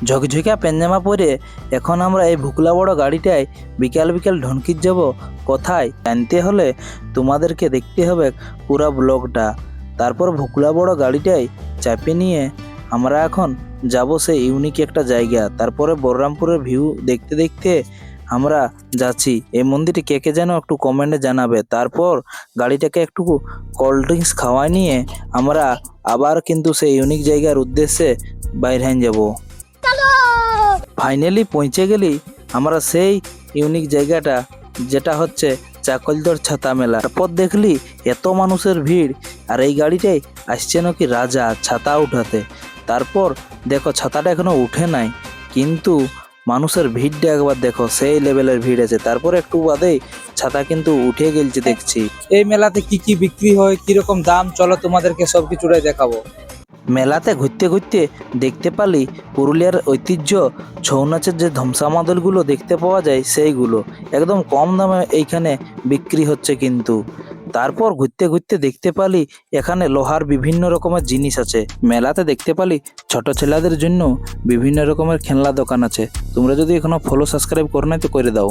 ঝকঝকা পেঞ্জামা পরে এখন আমরা এই ভুকলা বড় গাড়িটায় বিকাল বিকাল ঢনকির যাব কোথায় জানতে হলে তোমাদেরকে দেখতে হবে পুরো ব্লগটা। তারপর ভুকলা বড় গাড়িটায় চাপে নিয়ে আমরা এখন যাব সেই ইউনিক একটা জায়গা। তারপরে বলরামপুরের ভিউ দেখতে দেখতে আমরা যাচ্ছি। এই মন্দিরটি কে কে যেন একটু কমেন্টে জানাবে। তারপর গাড়িটাকে একটু কোল্ড ড্রিঙ্কস খাওয়াই নিয়ে আমরা আবার কিন্তু সেই ইউনিক জায়গার উদ্দেশ্যে বাইরে যাব। ফাইনালি পৌঁছে গেলি আমরা সেই ইউনিক জায়গাটা, যেটা হচ্ছে চাকলদর ছাতা মেলা। তারপর দেখলি এত মানুষের ভিড়, আর এই গাড়িটাই আসছে নাকি রাজা ছাতা উঠাতে। তারপর দেখো ছাতাটা এখনো উঠে নাই, কিন্তু মানুষের ভিড়টা একবার দেখো, সেই লেভেলের ভিড় আছে। তারপর একটু বাদেই ছাতা কিন্তু উঠে গেলছে দেখছি। এই মেলাতে কি কি বিক্রি হয়, কিরকম দাম, চলো তোমাদেরকে সবকিছুটাই দেখাবো। মেলাতে ঘুরতে ঘুরতে দেখতে পালি পুরুলিয়ার ঐতিহ্য ছৌ নাচের যে ধমসা মাদলগুলো দেখতে পাওয়া যায়, সেইগুলো একদম কম দামে এইখানে বিক্রি হচ্ছে কিন্তু। তারপর ঘুরতে ঘুরতে দেখতে পালি এখানে লোহার বিভিন্ন রকমের জিনিস আছে। মেলাতে দেখতে পালি ছোট ছেলেদের জন্য বিভিন্ন রকমের খেলনা দোকান আছে। তোমরা যদি এখনো ফলো সাবস্ক্রাইব করো নাই তো করে দাও।